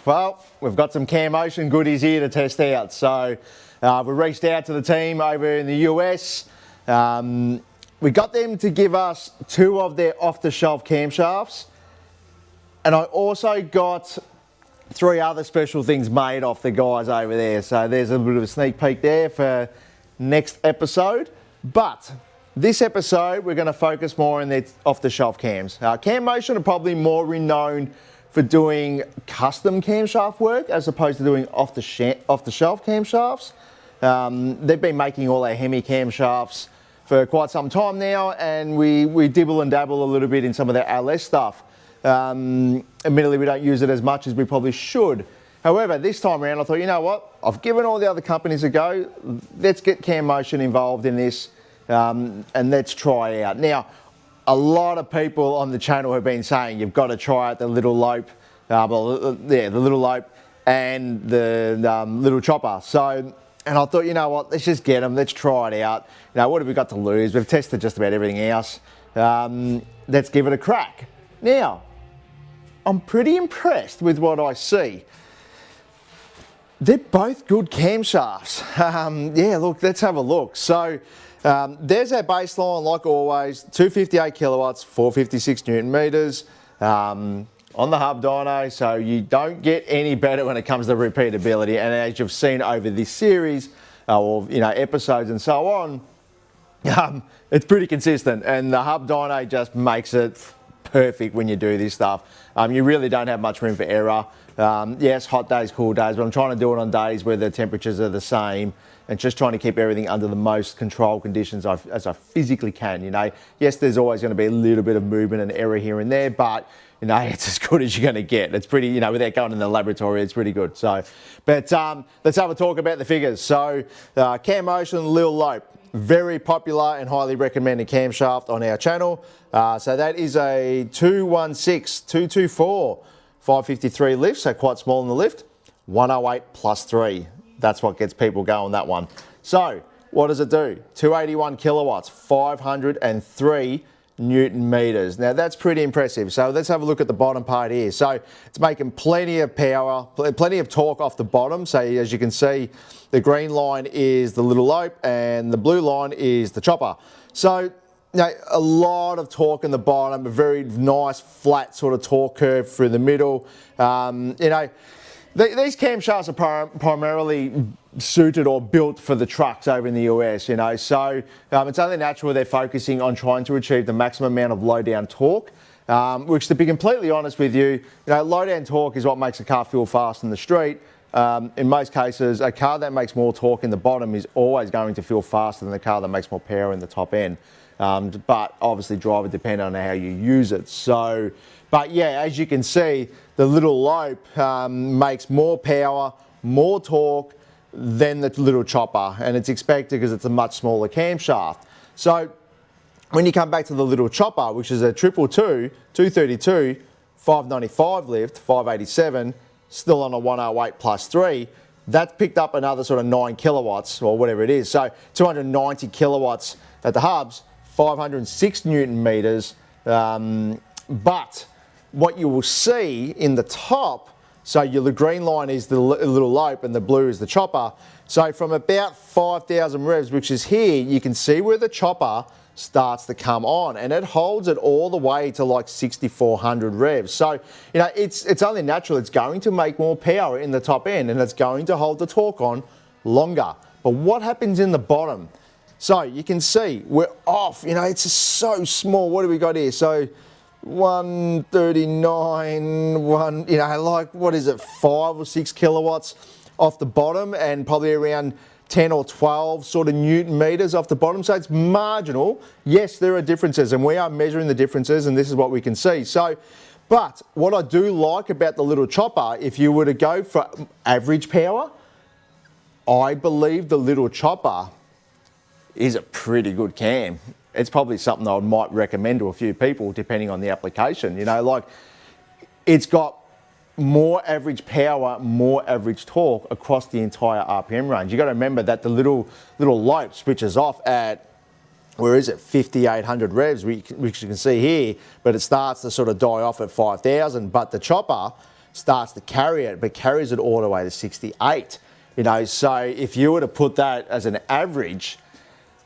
Well, we've got some Cammotion goodies here to test out. So we reached out to the team over in the US. We got them to give us 2 of their off-the-shelf camshafts. And I also got 3 other special things made off the guys over there. So there's a bit of a sneak peek there for next episode. But this episode, we're going to focus more on the off-the-shelf cams. Cammotion are probably more renowned for doing custom camshaft work as opposed to doing off-the-shelf camshafts. They've been making all their Hemi camshafts for quite some time now, and we dibble and dabble a little bit in some of their LS stuff. Admittedly, we don't use it as much as we probably should. However, this time around, I thought, you know what? I've given all the other companies a go. Let's get Cammotion involved in this, and let's try it out. Now, a lot of people on the channel have been saying you've got to try out the Lil Lope, the Lil Lope and the little chopper. So, and I thought, you know what? Let's just get them. Let's try it out. You know, what have we got to lose? We've tested just about everything else. Let's give it a crack. Now, I'm pretty impressed with what I see. They're both good camshafts. Yeah, look, let's have a look. So there's our baseline, like always, 258 kilowatts, 456 Newton meters on the hub dyno. So you don't get any better when it comes to repeatability. And as you've seen over this series, or episodes and so on, it's pretty consistent. And the hub dyno just makes it perfect when you do this stuff. You really don't have much room for error. Yes, hot days, cool days, but I'm trying to do it on days where the temperatures are the same and just trying to keep everything under the most controlled conditions as I physically can. Yes, there's always going to be a little bit of movement and error here and there, but it's as good as you're going to get. It's pretty, without going in the laboratory, it's pretty good. So, but let's have a talk about the figures. So, Cammotion Lil Lope, very popular and highly recommended camshaft on our channel. So that is a 216, 224, 553 lift, so quite small in the lift. 108 plus 3. That's what gets people going, that one. So what does it do? 281 kilowatts, 503 Newton meters. Now that's pretty impressive. So let's have a look at the bottom part here. So it's making plenty of power, plenty of torque off the bottom. So as you can see, the green line is the Lil Lope and the blue line is the chopper. So a lot of torque in the bottom, a very nice flat sort of torque curve through the middle. These camshafts are primarily suited or built for the trucks over in the US, so it's only natural they're focusing on trying to achieve the maximum amount of low down torque, which, to be completely honest with you, low down torque is what makes a car feel fast in the street. In most cases, a car that makes more torque in the bottom is always going to feel faster than the car that makes more power in the top end. But obviously driver dependent on how you use it. So, but yeah, as you can see, the Lil Lope makes more power, more torque than the little chopper, and it's expected because it's a much smaller camshaft. So when you come back to the little chopper, which is a 222, 232, 595 lift, 587, still on a 108 plus 3, that's picked up another sort of 9 kilowatts or whatever it is. So 290 kilowatts at the hubs, 506 Newton meters, but what you will see in the top, so the green line is the Lil Lope and the blue is the chopper. So from about 5,000 revs, which is here, you can see where the chopper starts to come on, and it holds it all the way to like 6,400 revs. So, it's only natural. It's going to make more power in the top end, and it's going to hold the torque on longer. But what happens in the bottom? So you can see we're off, it's just so small. What do we got here? So 139, what is it, 5 or 6 kilowatts off the bottom, and probably around 10 or 12 sort of Newton meters off the bottom. So it's marginal. Yes, there are differences, and we are measuring the differences, and this is what we can see. So, but what I do like about the little chopper, if you were to go for average power, I believe the little chopper is a pretty good cam. It's probably something I might recommend to a few people depending on the application. It's got more average power, more average torque across the entire RPM range. You got to remember that the Lil Lope switches off at, where is it, 5,800 revs, which you can see here, but it starts to sort of die off at 5,000. But the chopper starts to carry it, but carries it all the way to 68. You know, so if you were to put that as an average,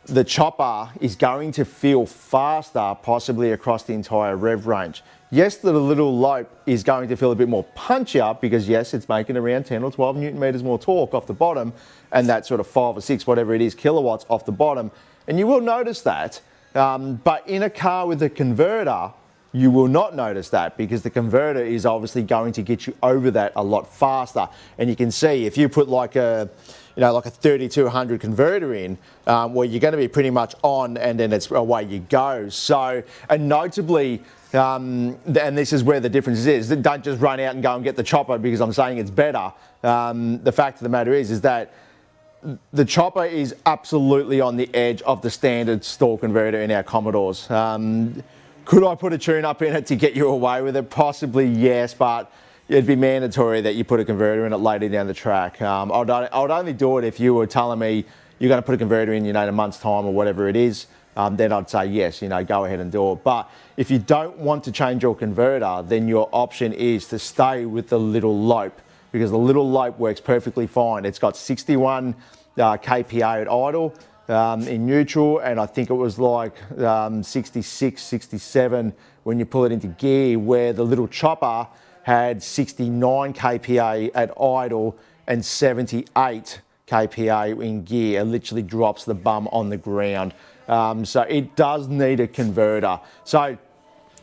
the chopper is going to feel faster, possibly across the entire rev range. Yes, the Lil Lope is going to feel a bit more punchier because yes, it's making around 10 or 12 Newton meters more torque off the bottom, and that sort of 5 or 6, whatever it is, kilowatts off the bottom. And you will notice that, but in a car with a converter, you will not notice that because the converter is obviously going to get you over that a lot faster. And you can see if you put like a, you know, like a 3200 converter in, where you're going to be pretty much on, and then it's away you go. So, and notably, and this is where the difference is, don't just run out and go and get the chopper because I'm saying it's better. The fact of the matter is that the chopper is absolutely on the edge of the standard stall converter in our Commodores. Could I put a tune-up in it to get you away with it? Possibly, yes, but it'd be mandatory that you put a converter in it later down the track. I'd only do it if you were telling me you're going to put a converter in, you know, in a month's time or whatever it is. Then I'd say yes, you know, go ahead and do it. But if you don't want to change your converter, then your option is to stay with the Lil Lope, because the Lil Lope works perfectly fine. It's got 61 kPa at idle. In neutral, and I think it was like 66, 67 when you pull it into gear, where the little chopper had 69 kPa at idle and 78 kPa in gear. It literally drops the bum on the ground. So it does need a converter. So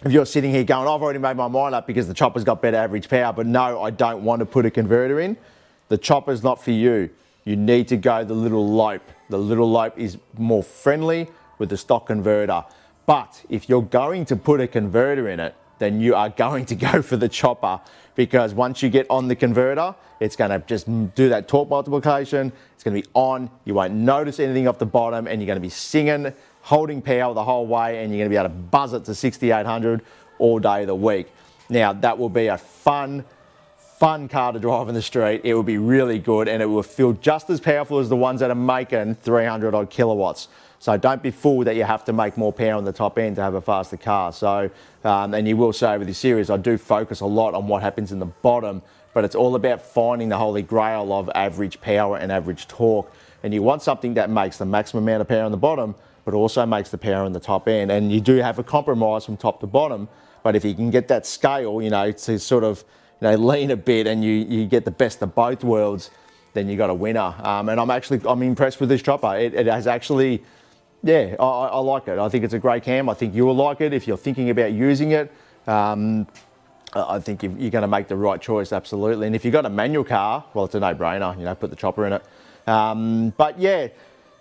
if you're sitting here going, I've already made my mind up because the chopper's got better average power, but no, I don't want to put a converter in, the chopper's not for you. You need to go the Lil Lope. The Lil Lope is more friendly with the stock converter. But if you're going to put a converter in it, then you are going to go for the chopper, because once you get on the converter, it's going to just do that torque multiplication. It's going to be on. You won't notice anything off the bottom, and you're going to be singing, holding power the whole way, and you're going to be able to buzz it to 6800 all day of the week. Now, that will be a fun car to drive in the street. It will be really good, and it will feel just as powerful as the ones that are making 300 odd kilowatts. So don't be fooled that you have to make more power on the top end to have a faster car. So, and you will say over this series, I do focus a lot on what happens in the bottom, but it's all about finding the holy grail of average power and average torque. And you want something that makes the maximum amount of power on the bottom, but also makes the power on the top end. And you do have a compromise from top to bottom, but if you can get that scale, you know, to sort of, you know, lean a bit, and you get the best of both worlds, then you got a winner. And I'm impressed with this chopper. It has actually, yeah, I like it. I think it's a great cam. I think you will like it if you're thinking about using it. I think you're going to make the right choice, absolutely. And if you've got a manual car, well, it's a no-brainer. You know, put the chopper in it. But yeah,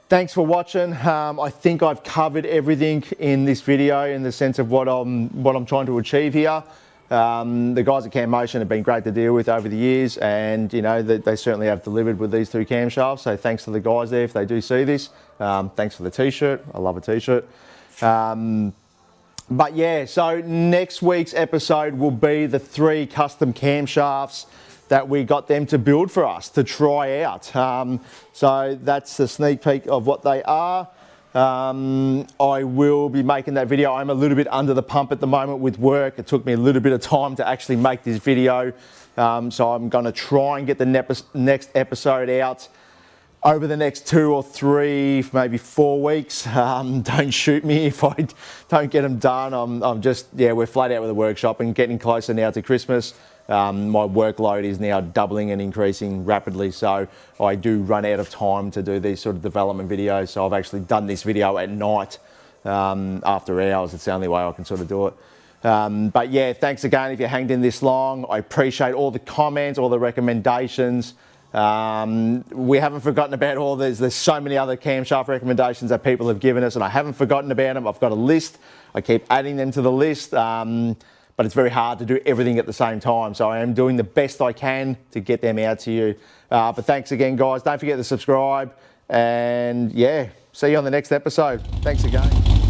thanks for watching. I think I've covered everything in this video in the sense of what I'm trying to achieve here. The guys at Cammotion have been great to deal with over the years, and you know they certainly have delivered with these two camshafts. So thanks to the guys there if they do see this. Thanks for the t-shirt. I love a t-shirt. But yeah, so next week's episode will be the 3 custom camshafts that we got them to build for us to try out. So that's a sneak peek of what they are. I will be making that video. I'm a little bit under the pump at the moment with work. It took me a little bit of time to actually make this video. So I'm going to try and get the next episode out over the next 2 or 3, maybe 4 weeks. Don't shoot me if I don't get them done. I'm just, yeah, we're flat out with the workshop and getting closer now to Christmas. My workload is now doubling and increasing rapidly, so I do run out of time to do these sort of development videos. So I've actually done this video at night after hours. It's the only way I can sort of do it. But yeah, thanks again if you hanged in this long. I appreciate all the comments, all the recommendations. We haven't forgotten about all these. There's so many other camshaft recommendations that people have given us, and I haven't forgotten about them. I've got a list. I keep adding them to the list. But it's very hard to do everything at the same time. So I am doing the best I can to get them out to you. But thanks again, guys. Don't forget to subscribe. And yeah, see you on the next episode. Thanks again.